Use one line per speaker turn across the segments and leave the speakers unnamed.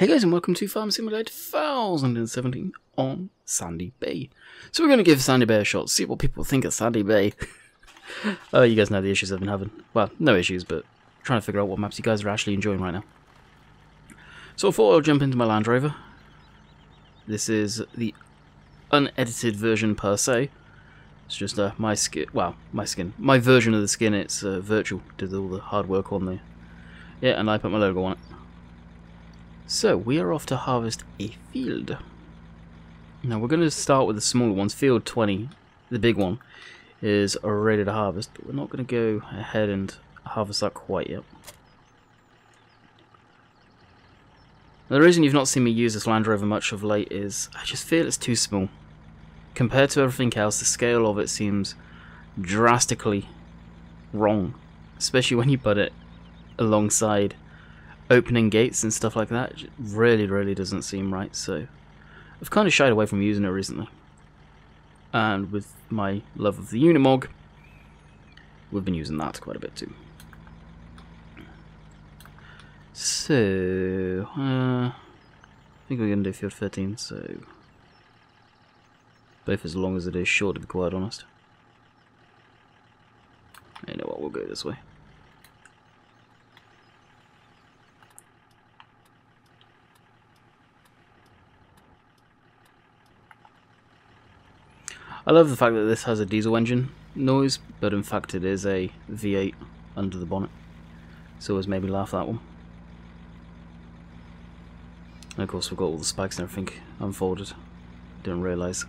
Hey guys, and welcome to Farm Simulator 2017 on Sandy Bay. So we're going to give Sandy Bay a shot, see what people think of Sandy Bay. You guys know the issues I've been having. Well, no issues, but trying to figure out what maps you guys are actually enjoying right now. So I thought I'll jump into my Land Rover. This is the unedited version per se. It's just my skin, well, my version of the skin. It's virtual, did all the hard work on there. Yeah, and I put my logo on it. So, we are off to harvest a field. Now, we're going to start with the smaller ones. Field 20, the big one, is ready to harvest, but we're not going to go ahead and harvest that quite yet. Now, the reason you've not seen me use this Land Rover much of late is I just feel it's too small. Compared to everything else, the scale of it seems drastically wrong, especially when you put it alongside opening gates and stuff like that. It really doesn't seem right, so I've kind of shied away from using it recently. And with my love of the Unimog, we've been using that quite a bit too. So, I think we're going to do field 13, so both as long as it is short, to be quite honest. You know what, we'll go this way. I love the fact that this has a diesel engine noise, but in fact it is a V8 under the bonnet. So it's made me laugh, that one. And of course we've got all the spikes and everything unfolded. Didn't realise.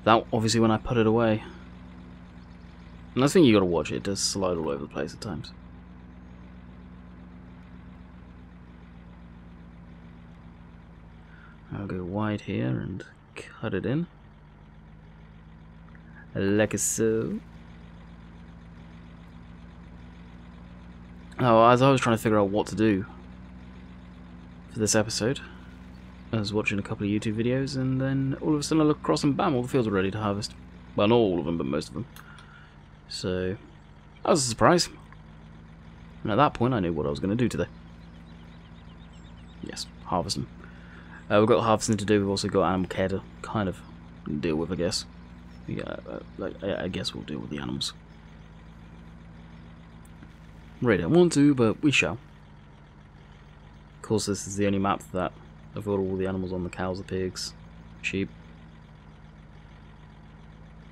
That, obviously, when I put it away. And that's the thing you gotta watch, it does slide all over the place at times. I'll go wide here and cut it in. Like so. Oh, as I was trying to figure out what to do for this episode, I was watching a couple of YouTube videos, and then all of a sudden I look across and bam, all the fields are ready to harvest. Well, not all of them, but most of them. So, that was a surprise. And at that point I knew what I was going to do today. Yes, harvest them. We've got harvesting to do, we've also got animal care to kind of deal with, I guess. Yeah, I guess we'll deal with the animals. Really don't want to, but we shall. Of course, this is the only map that I've got all the animals on: the cows, the pigs, sheep.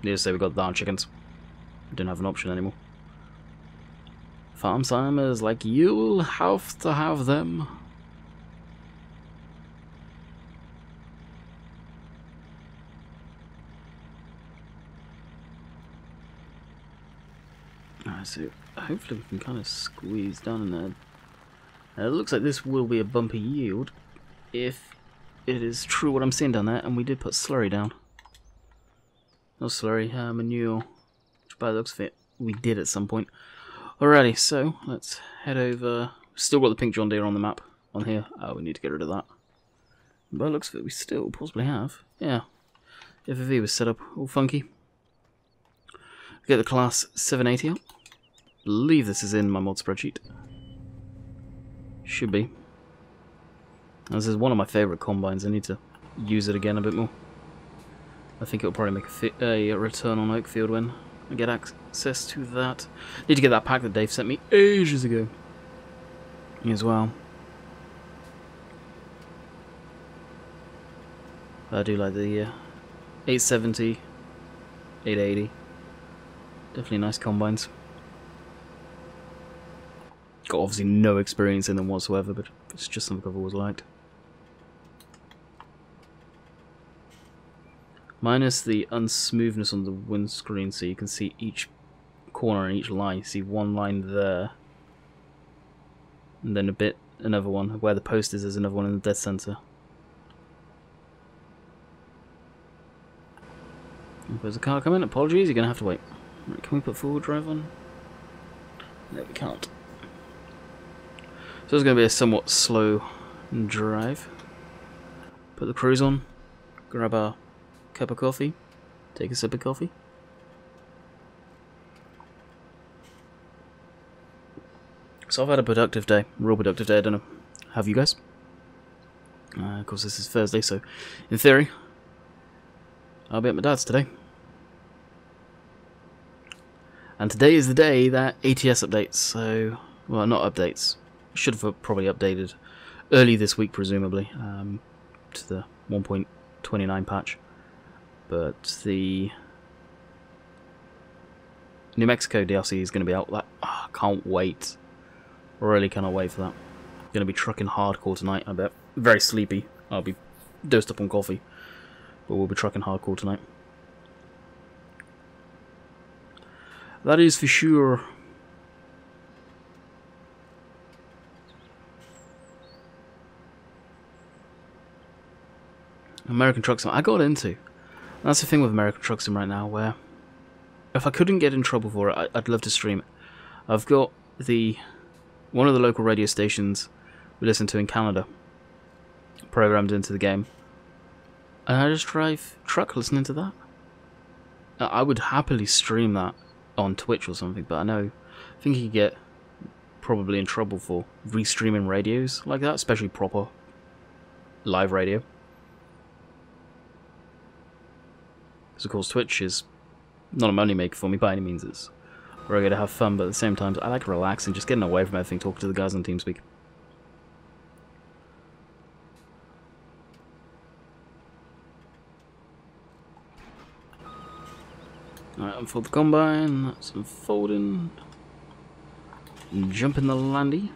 Needless to say, we got darn chickens. We didn't have an option anymore. Farm simers like you'll have to have them. So hopefully we can kind of squeeze down in there. It looks like this will be a bumper yield if it is true what I'm seeing down there, and we did put slurry down. No slurry, manure, which by the looks of it we did at some point. Alrighty, so let's head over. Still got the pink John Deere on the map on here. Oh, we need to get rid of that. By the looks of it, we still possibly have. Yeah, FFV was set up all funky. Get the class 780 up. Believe this is in my mod spreadsheet. Should be. This is one of my favourite combines. I need to use it again a bit more. I think it'll probably make a return on Oakfield when I get access to that. Need to get that pack that Dave sent me ages ago as well. I do like the 870, 880. Definitely nice combines. Got obviously no experience in them whatsoever, but it's just something I've always liked. Minus the unsmoothness on the windscreen, so you can see each corner and each line. You see one line there, and then another one where the post is. There's another one in the dead center. If there's a car coming, apologies, you're gonna have to wait. Right, can we put forward drive on? No, we can't. So it's going to be a somewhat slow drive. Put the cruise on, grab our cup of coffee, take a sip of coffee. So I've had a productive day, real productive day, I don't know. Have you guys? Of course, this is Thursday, so in theory, I'll be at my dad's today. And today is the day that ATS updates, so... Well, not updates. Should have probably updated early this week, presumably, to the 1.29 patch. But the New Mexico DLC is going to be out. I can't wait. Really cannot wait for that. Going to be trucking hardcore tonight, I bet. Very sleepy. I'll be dosed up on coffee. But we'll be trucking hardcore tonight. That is for sure. American Truck Sim, I got into. That's the thing with American Truck Sim right now, where if I couldn't get in trouble for it, I'd love to stream it. I've got one of the local radio stations we listen to in Canada programmed into the game, and I just drive truck listening to that. I would happily stream that on Twitch or something, but I think you could get probably in trouble for restreaming radios like that, especially proper live radio. Because of course Twitch is not a money maker for me by any means. It's where I get to have fun, but at the same time I like relaxing, just getting away from everything, talking to the guys on TeamSpeak. Alright, unfold the combine, that's unfolding. Jump in the landy.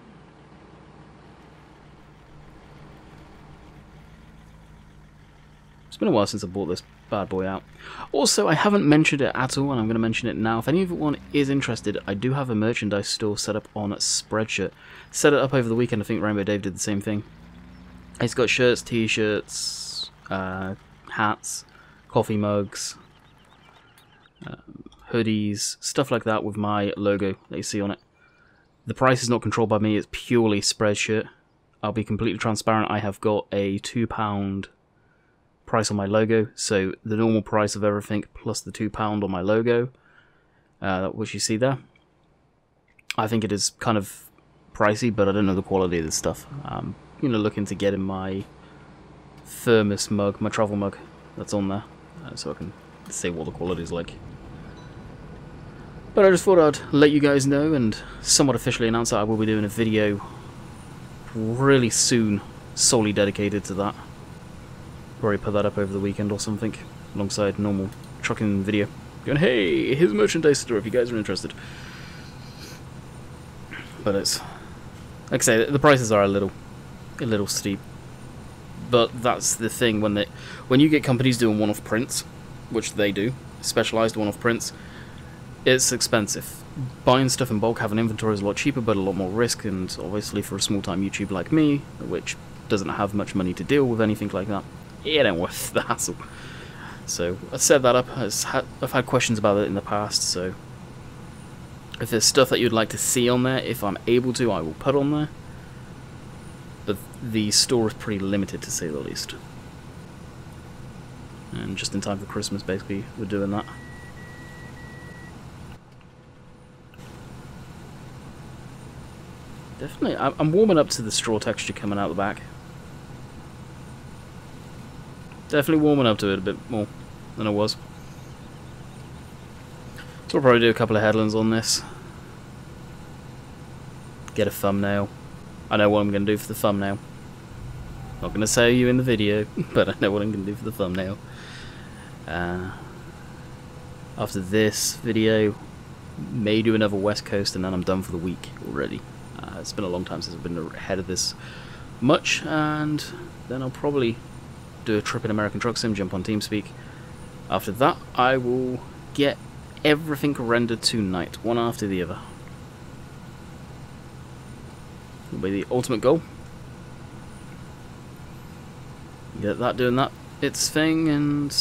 It's been a while since I bought this bad boy out. Also, I haven't mentioned it at all, and I'm going to mention it now. If anyone is interested, I do have a merchandise store set up on Spreadshirt. Set it up over the weekend. I think Rainbow Dave did the same thing. It's got shirts, t-shirts, hats, coffee mugs, hoodies, stuff like that with my logo that you see on it. The price is not controlled by me, it's purely Spreadshirt. I'll be completely transparent, I have got a £2 price on my logo, so the normal price of everything plus the £2 on my logo, which you see there. I think it is kind of pricey, but I don't know the quality of this stuff. You know, looking to get in my thermos mug, my travel mug that's on there, so I can say what the quality is like. But I just thought I'd let you guys know and somewhat officially announce that I will be doing a video really soon solely dedicated to that. Probably put that up over the weekend or something alongside normal trucking video. Going, hey, here's a merchandise store if you guys are interested. But it's, like I say, the prices are a little steep. But that's the thing, when you get companies doing one-off prints, which they do, specialized one-off prints, it's expensive. Buying stuff in bulk, having inventory is a lot cheaper, but a lot more risk, and obviously for a small-time YouTuber like me, which doesn't have much money to deal with anything like that, it ain't worth the hassle. So I set that up. I've had questions about it in the past, so if there's stuff that you'd like to see on there, if I'm able to, I will put on there. But the store is pretty limited, to say the least. And just in time for Christmas, basically, we're doing that. Definitely, I'm warming up to the straw texture coming out the back. Definitely warming up to it a bit more than I was. So I'll probably do a couple of headlands on this. Get a thumbnail. I know what I'm going to do for the thumbnail. Not going to say you in the video, but I know what I'm going to do for the thumbnail. After this video, may do another West Coast, and then I'm done for the week already. It's been a long time since I've been ahead of this much, and then I'll probably do a trip in American Truck Sim, jump on TeamSpeak. After that, I will get everything rendered tonight, one after the other. Will be the ultimate goal. Get that doing that its thing, and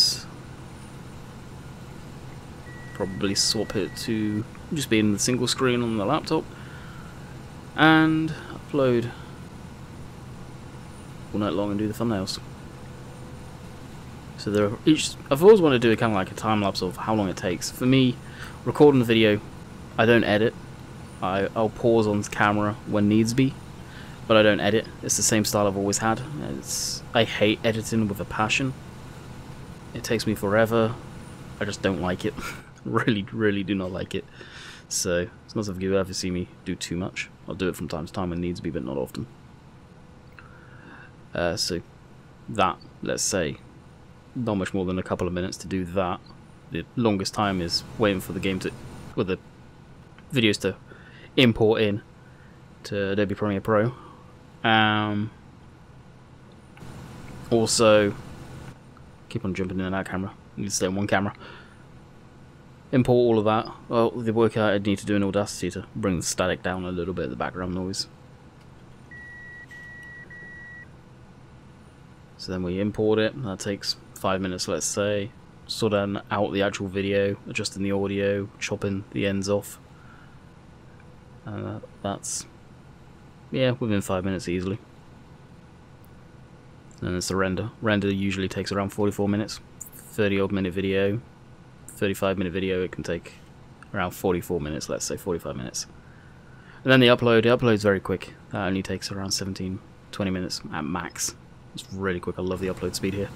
probably swap it to just being the single screen on the laptop, and upload all night long and do the thumbnails. So there are I've always wanted to do a kind of like a time lapse of how long it takes. For me, recording the video, I don't edit. I'll pause on camera when needs be, but I don't edit. It's the same style I've always had. I hate editing with a passion. It takes me forever. I just don't like it. Really, really do not like it. So it's not something you ever see me do too much. I'll do it from time to time when needs be, but not often. So that, let's say, not much more than a couple of minutes to do that. The longest time is waiting for the game to, well, the videos to import in to Adobe Premiere Pro. Also, keep on jumping in and out camera. I need to stay on one camera. Import all of that. Well, the work I need to do in Audacity to bring the static down a little bit, the background noise. So then we import it. That takes 5 minutes, let's say. Sorting out the actual video, adjusting the audio, chopping the ends off. That's, yeah, within 5 minutes easily. And it's the render. Render usually takes around 44 minutes. 30-odd minute video. 35-minute video, it can take around 44 minutes, let's say 45 minutes. And then the upload's very quick. That only takes around 17-20 minutes at max. It's really quick. I love the upload speed here.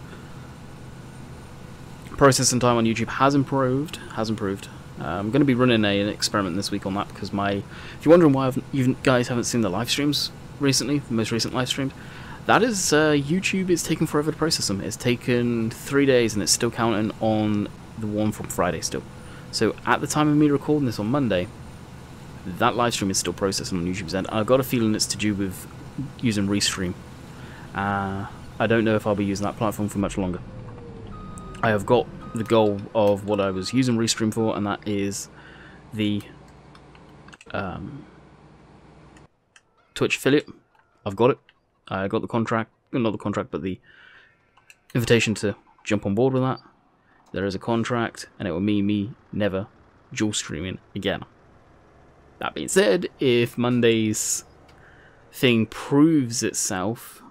Processing time on YouTube has improved. I'm going to be running an experiment this week on that, because if you're wondering why you guys haven't seen the live streams recently, the most recent live streams, that is YouTube is taking forever to process them. It's taken 3 days and it's still counting on the one from Friday still. So at the time of me recording this on Monday, that live stream is still processing on YouTube's end. I've got a feeling it's to do with using Restream. I don't know if I'll be using that platform for much longer. I have got the goal of what I was using Restream for, and that is the Twitch affiliate. I've got it. I got the contract, not the contract, but the invitation to jump on board with that. There is a contract, and it will mean me never dual streaming again. That being said, if Monday's thing proves itself,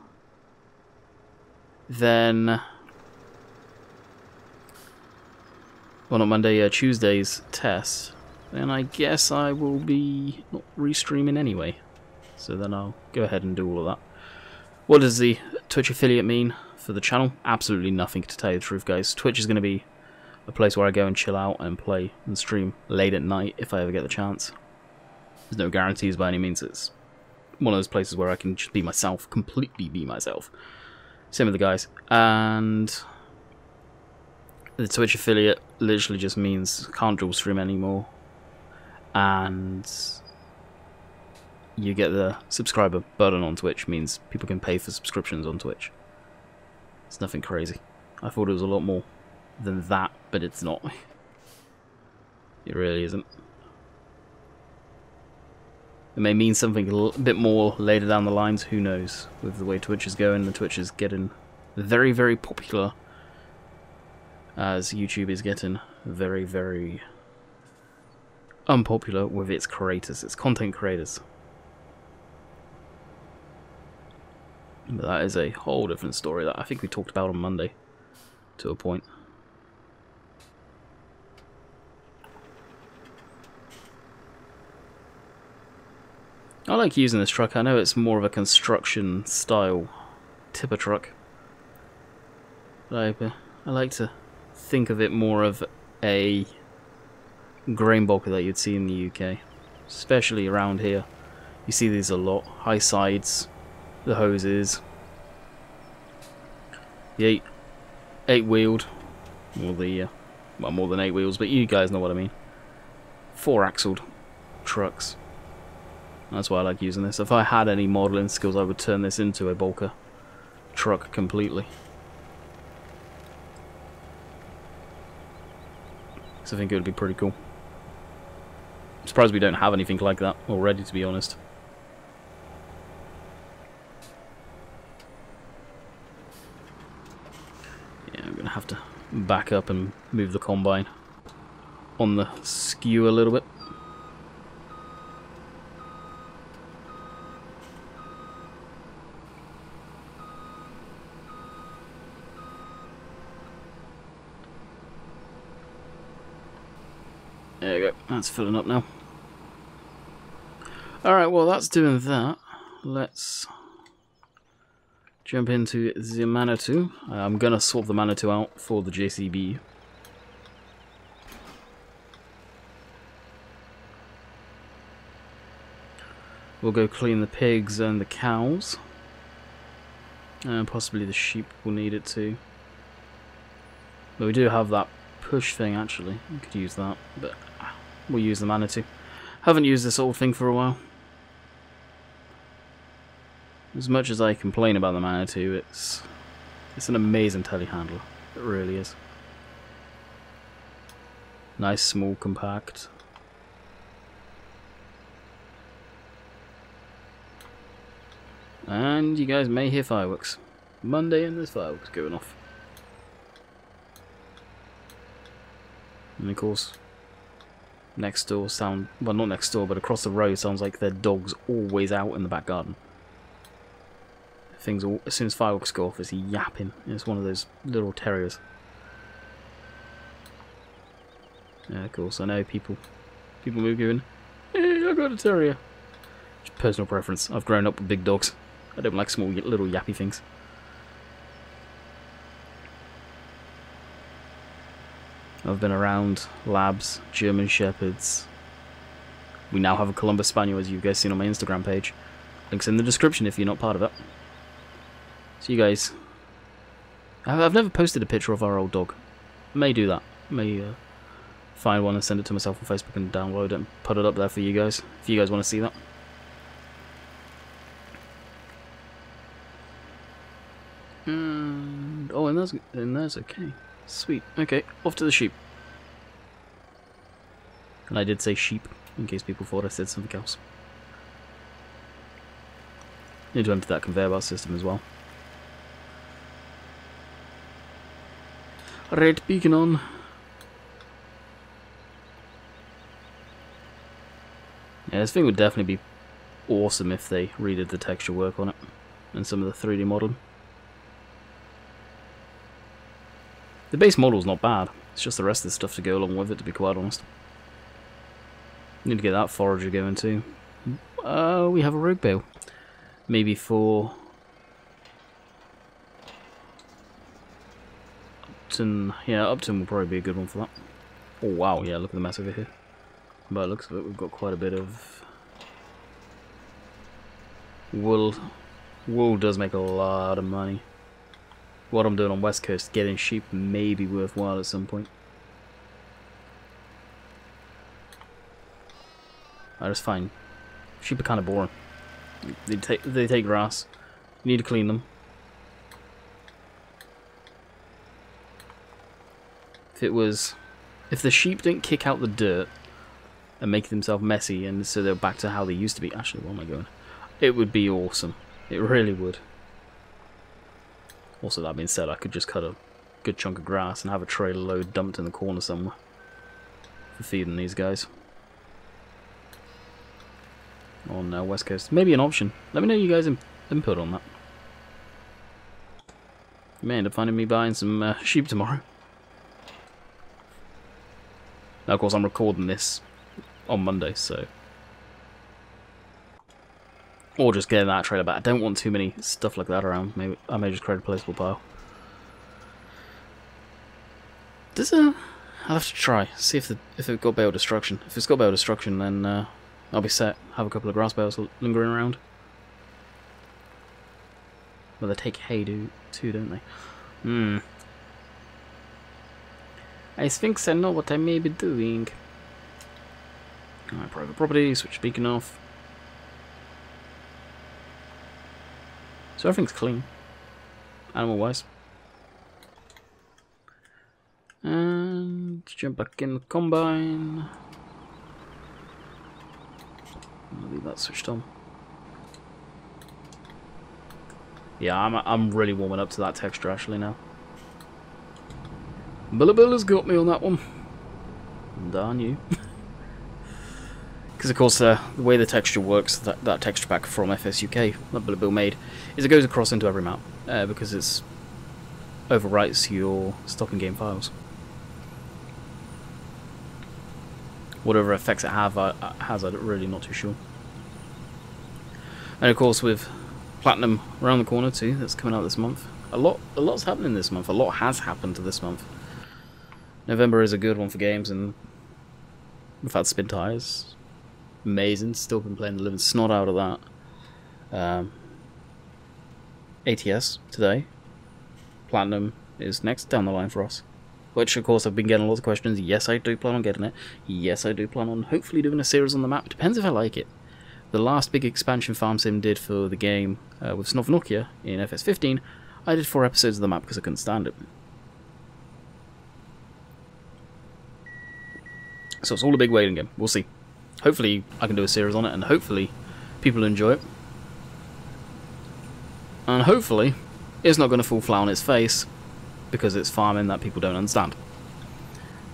then, well, not Monday, Tuesday's test, then I guess I will be not restreaming anyway. So then I'll go ahead and do all of that. What does the Twitch affiliate mean for the channel? Absolutely nothing, to tell you the truth, guys. Twitch is going to be a place where I go and chill out and play and stream late at night if I ever get the chance. There's no guarantees by any means. It's one of those places where I can just be myself, completely be myself. Same with the guys. And the Twitch affiliate literally just means can't dual stream anymore. And you get the subscriber button on Twitch, means people can pay for subscriptions on Twitch. It's nothing crazy. I thought it was a lot more than that, but it's not. It really isn't. It may mean something a bit more later down the lines, who knows. With the way Twitch is going, the Twitch is getting very, very popular, as YouTube is getting very, very unpopular with its creators, its content creators. But that is a whole different story that I think we talked about on Monday, to a point. I like using this truck. I know it's more of a construction style tipper truck, but I like to think of it more of a grain bulker that you'd see in the UK, especially around here. You see these a lot. High sides, the hoses, the eight-wheeled, or the well, more than 8 wheels, but you guys know what I mean. 4-axled trucks. That's why I like using this. If I had any modelling skills, I would turn this into a bulker truck completely. So I think it would be pretty cool. I'm surprised we don't have anything like that already, to be honest. Yeah, I'm going to have to back up and move the combine on the skew a little bit. There you go, that's filling up now. Alright, well that's doing that. let's jump into the Manitou. I'm gonna swap the Manitou out for the JCB. We'll go clean the pigs and the cows. And possibly the sheep will need it too. But we do have that push thing actually. We could use that, but we'll use the Manitou. Haven't used this old thing for a while. As much as I complain about the Manitou, it's an amazing telehandler. It really is. Nice, small, compact. And you guys may hear fireworks. Monday and there's fireworks going off. And of course, next door sound, well not next door, but across the road sounds like their dog's always out in the back garden. Things all, as soon as fireworks go off, it's yapping. It's one of those little terriers. Yeah, of course, I know people move going, hey, I got a terrier. Just personal preference. I've grown up with big dogs. I don't like small little yappy things. I've been around labs, German Shepherds. We now have a Columbus Spaniel, as you guys seen on my Instagram page. Links in the description if you're not part of it. So you guys, I've never posted a picture of our old dog. May do that. May find one and send it to myself on Facebook and download it and put it up there for you guys, if you guys want to see that. And oh, and there's okay. Sweet. Okay, off to the sheep. And I did say sheep, in case people thought I said something else. Need to empty that conveyor belt system as well. Red beacon on. Yeah, this thing would definitely be awesome if they redid the texture work on it and some of the 3D modeling. The base model's not bad, it's just the rest of the stuff to go along with it, to be quite honest. Need to get that forager going too. We have a rogue bale. Maybe for Upton. Yeah, Upton will probably be a good one for that. Oh wow, yeah, look at the mess over here. By the looks of it, we've got quite a bit of wool. Wool does make a lot of money. What I'm doing on West Coast, getting sheep may be worthwhile at some point. I just find sheep are kind of boring. They take grass. You need to clean them. If the sheep didn't kick out the dirt and make themselves messy, and so they're back to how they used to be. Actually, where am I going? It would be awesome. It really would. Also, that being said, I could just cut a good chunk of grass and have a trailer load dumped in the corner somewhere for feeding these guys. On West Coast. Maybe an option. Let me know you guys' input on that. You may end up finding me buying some sheep tomorrow. Now, of course, I'm recording this on Monday, so... Or just getting that trailer back. I don't want too many stuff like that around. Maybe I may just create a placeable pile. I'll have to try. See if it's got bale destruction. If it's got bale destruction, then I'll be set. Have a couple of grass bales lingering around. Well, they take hay too, don't they? I think I know what I may be doing. Alright, private property, switch beacon off. So everything's clean, animal-wise. And jump back in the combine. I'll leave that switched on. Yeah, I'm really warming up to that texture actually now. Bill has got me on that one. Darn you. Because of course the way the texture works, that texture pack from FSUK that Bill made, is it goes across into every map because it overwrites your stock and game files. Whatever effects it has, I'm really not too sure. And of course with Platinum around the corner too, that's coming out this month. A lot's happening this month. A lot has happened this month. November is a good one for games, and we've had Spin Tires. Amazing. Still been playing the living snot out of that. ATS today. Platinum is next down the line for us. Which, of course, I've been getting a lot of questions. Yes, I do plan on getting it. Yes, I do plan on hopefully doing a series on the map. Depends if I like it. The last big expansion Farm Sim did for the game with Snov Nokia in FS15, I did 4 episodes of the map because I couldn't stand it. So it's all a big waiting game. We'll see. Hopefully I can do a series on it, and hopefully people enjoy it. And hopefully it's not going to fall flat on its face because it's farming that people don't understand.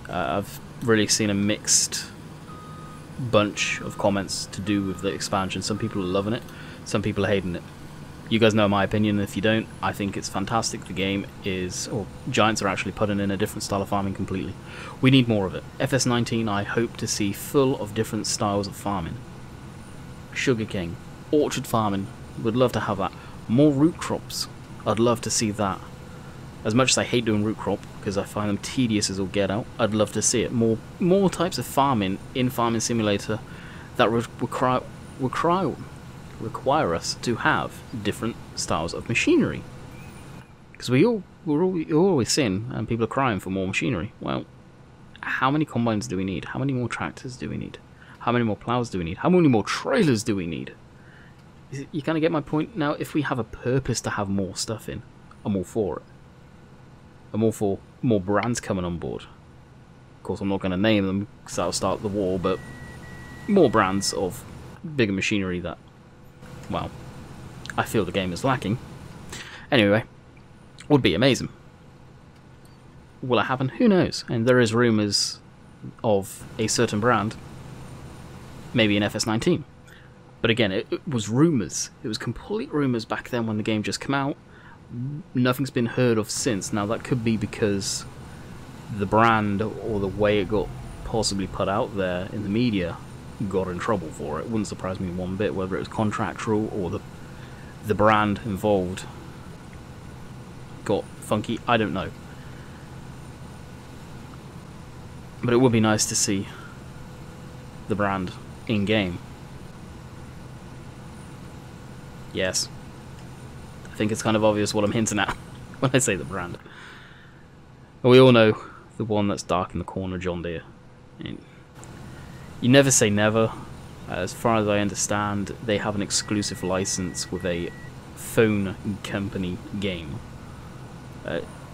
I've really seen a mixed bunch of comments to do with the expansion. Some people are loving it, some people are hating it. You guys know my opinion. If you don't, I think it's fantastic. The game is, or Giants are actually putting in a different style of farming completely. We need more of it. FS19 I hope to see full of different styles of farming. Sugarcane, orchard farming, would love to have that. More root crops, I'd love to see that. As much as I hate doing root crop, because I find them tedious as all get out, I'd love to see it. More types of farming in Farming Simulator that require us to have different styles of machinery. Because you're always seeing, and people are crying for more machinery. Well, how many combines do we need? How many more tractors do we need? How many more plows do we need? How many more trailers do we need? You kind of get my point? Now, if we have a purpose to have more stuff in, I'm all for it. I'm all for more brands coming on board. Of course, I'm not going to name them because that'll start the war, but more brands of bigger machinery that, well, I feel the game is lacking. Anyway, would be amazing. Will it happen? Who knows? And there is rumours of a certain brand, maybe in FS19. But again, it was rumours. It was complete rumours back then when the game just came out. Nothing's been heard of since. Now that could be because the brand or the way it got possibly put out there in the media got in trouble for it. Wouldn't surprise me one bit whether it was contractual or the brand involved got funky. I don't know. But it would be nice to see the brand in game. Yes. I think it's kind of obvious what I'm hinting at when I say the brand. We all know the one that's dark in the corner, John Deere. And you never say never. As far as I understand, they have an exclusive license with a phone company game.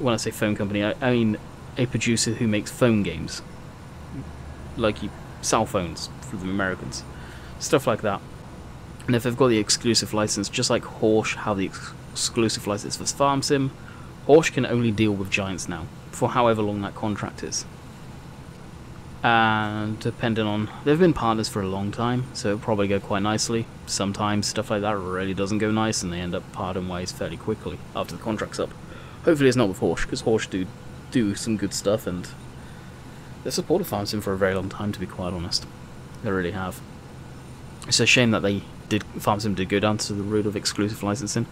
When I say phone company, I mean a producer who makes phone games. Like cell phones for the Americans. Stuff like that. And if they've got the exclusive license, just like Horsch have the exclusive license for Farm Sim, Horsch can only deal with Giants now, for however long that contract is. And depending on... they've been partners for a long time, so it'll probably go quite nicely. Sometimes stuff like that really doesn't go nice, and they end up parting ways fairly quickly after the contract's up. Hopefully it's not with Horsch, because Horsch do some good stuff, and they've supported Farm Sim for a very long time, to be quite honest. They really have. It's a shame that Farm Sim did go down to the route of exclusive licensing.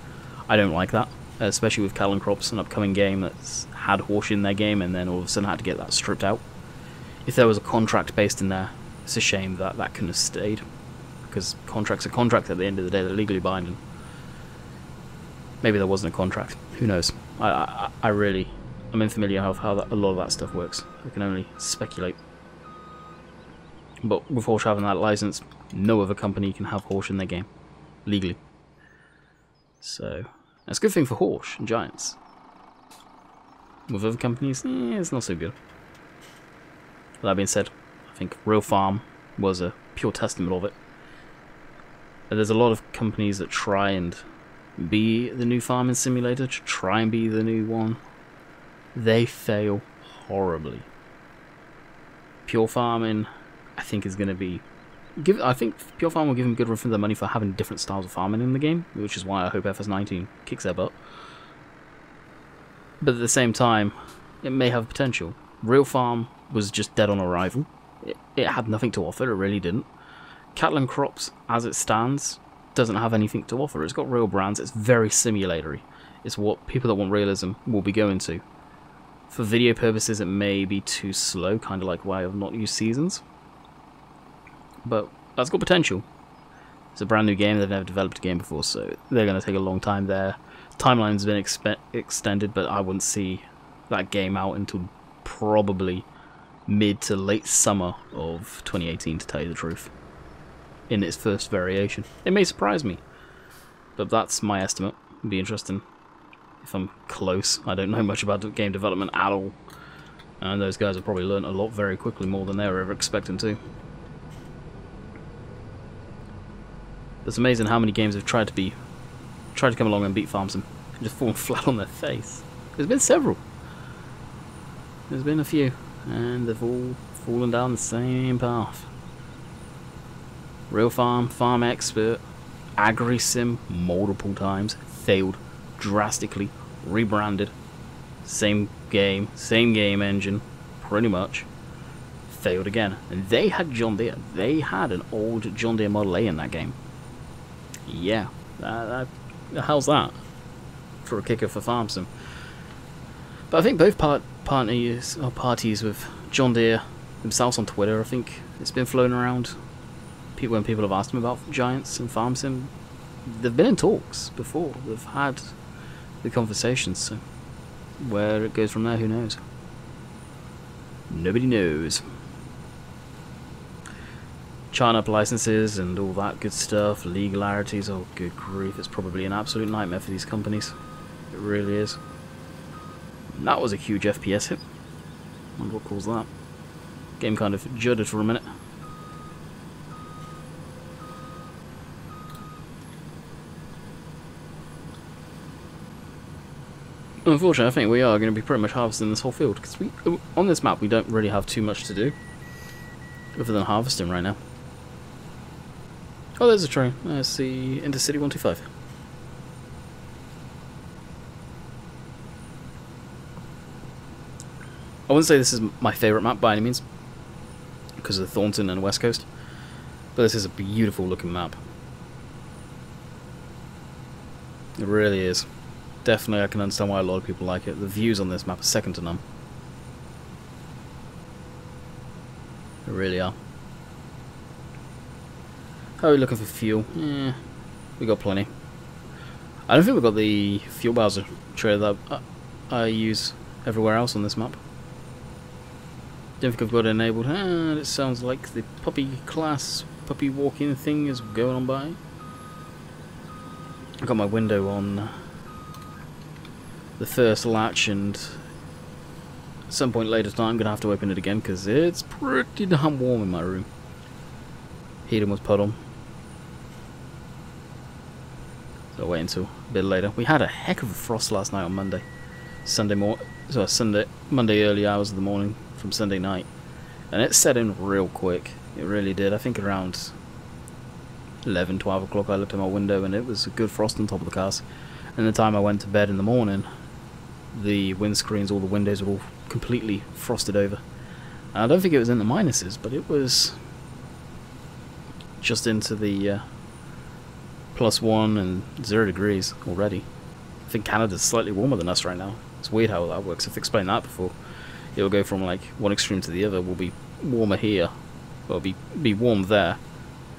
I don't like that, especially with Callan Crops, an upcoming game that's had Horsch in their game and then all of a sudden had to get that stripped out. If there was a contract based in there, it's a shame that that couldn't have stayed, because contracts are contracts at the end of the day, they're legally binding. Maybe there wasn't a contract, who knows. I'm unfamiliar with how a lot of that stuff works. I can only speculate. But with Horsch having that license, no other company can have Horsch in their game, legally. So, that's a good thing for Horsch and Giants. With other companies, it's not so good. That being said, I think Real Farm was a pure testament of it. There's a lot of companies that try and be the new farming simulator, to try and be the new one. They fail horribly. Pure Farming, I think, is going to be... I think Pure Farm will give them good run for their money for having different styles of farming in the game, which is why I hope FS19 kicks their butt. But at the same time, it may have potential. Real Farm was just dead on arrival. It had nothing to offer, it really didn't. Cattle and Crops, as it stands, doesn't have anything to offer. It's got real brands. It's very simulatory. It's what people that want realism will be going to. For video purposes, it may be too slow, kind of like why I've not used Seasons. But that's got potential. It's a brand new game. They've never developed a game before, so they're going to take a long time there. Timeline's been extended, but I wouldn't see that game out until probably mid to late summer of 2018, to tell you the truth, in its first variation. It may surprise me, but that's my estimate. It'd be interesting if I'm close. I don't know much about game development at all, and those guys have probably learned a lot very quickly, more than they were ever expecting to. It's amazing how many games have tried to come along and beat FarmSim and just fallen flat on their face. There's been several. There's been a few, and they've all fallen down the same path. Real Farm, Farm Expert, AgriSim multiple times, failed drastically, rebranded, same game engine, pretty much, failed again. And they had John Deere. They had an old John Deere Model A in that game. Yeah, how's that for a kicker for FarmSim? But I think both parties with John Deere themselves on Twitter, I think it's been flown around. When people have asked them about Giants and FarmSim, they've been in talks before. They've had the conversations. So where it goes from there, who knows? Nobody knows. Charting up licenses and all that good stuff, legalities, oh good grief, it's probably an absolute nightmare for these companies. It really is. And that was a huge FPS hit. Wonder what caused that. Game kind of juddered for a minute. Unfortunately, I think we are going to be pretty much harvesting this whole field, because on this map we don't really have too much to do other than harvesting right now. Oh, there's a train. There's the Intercity 125. I wouldn't say this is my favourite map by any means, because of the Thornton and West Coast, but this is a beautiful looking map. It really is. Definitely, I can understand why a lot of people like it. The views on this map are second to none. They really are. How are we looking for fuel? Yeah, we got plenty. I don't think we've got the fuel Bowser trailer that I use everywhere else on this map. Don't think I've got it enabled. And it sounds like the puppy class, puppy walking thing is going on by. I've got my window on the first latch, and at some point later tonight I'm going to have to open it again because it's pretty damn warm in my room. Heating was put on. So I'll wait until a bit later. We had a heck of a frost last night on Monday. Monday early hours of the morning from Sunday night. And it set in real quick. It really did. I think around 11, 12 o'clock I looked at my window and it was a good frost on top of the cars. And the time I went to bed in the morning, the windscreens, all the windows were all completely frosted over. And I don't think it was in the minuses, but it was just into the +1 and 0 degrees already. I think Canada's slightly warmer than us right now. It's weird how that works. I've explained that before. It'll go from like one extreme to the other. We'll be warmer here, well, be warm there,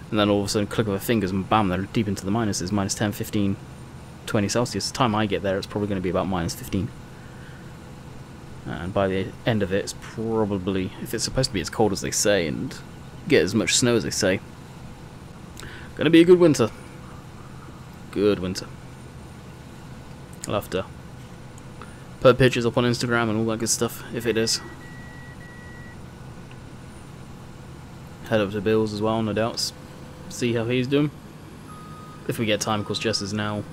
and then all of a sudden, click of a fingers, and bam, they're deep into the minuses, minus 10, 15, 20 Celsius. The time I get there, it's probably going to be about minus 15. And by the end of it, it's probably, if it's supposed to be as cold as they say and get as much snow as they say, going to be a good winter. Good winter. I'll have to put pictures up on Instagram and all that good stuff, if it is. Head up to Bill's as well, no doubt. See how he's doing. If we get time, because Jess is now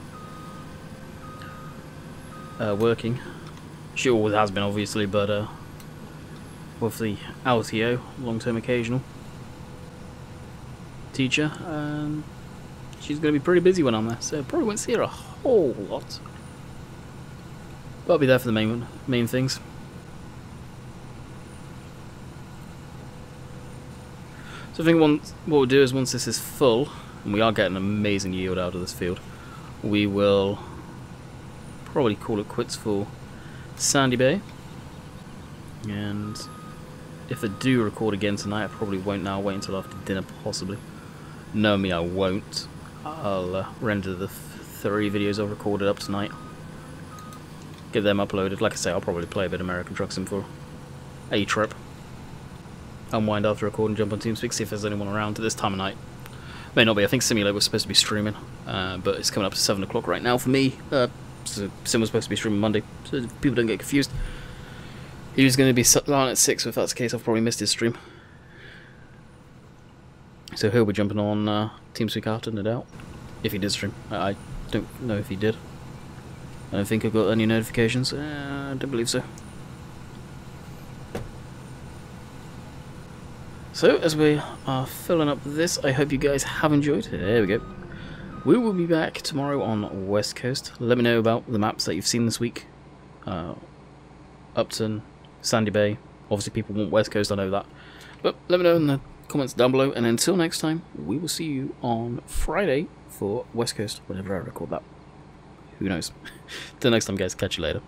working. She always has been, obviously, but with the LTO, long-term occasional teacher, she's going to be pretty busy when I'm there, so probably won't see her a whole lot. But I'll be there for the main things. So I think what we'll do is once this is full, and we are getting amazing yield out of this field, we will probably call it quits for Sandy Bay. And if I do record again tonight, I probably won't now. Wait until after dinner, possibly. Knowing me, I won't. I'll render the 3 videos I've recorded up tonight. Get them uploaded. Like I say, I'll probably play a bit of American Truck Sim for a trip. Unwind after recording, jump on TeamSpeak, see if there's anyone around at this time of night. May not be. I think Simulate was supposed to be streaming, but it's coming up to 7 o'clock right now for me. So Sim was supposed to be streaming Monday, so people don't get confused. He was going to be on at 6, so if that's the case, I've probably missed his stream. So he'll be jumping on TeamSpeak after, no doubt. If he did stream. I don't know if he did. I don't think I got any notifications. I don't believe so. So, as we are filling up this, I hope you guys have enjoyed. There we go. We will be back tomorrow on West Coast. Let me know about the maps that you've seen this week. Upton, Sandy Bay. Obviously people want West Coast, I know that. But let me know in the comments down below. And until next time, we will see you on Friday for West Coast, whenever I record that. Who knows? Till next time, guys. Catch you later.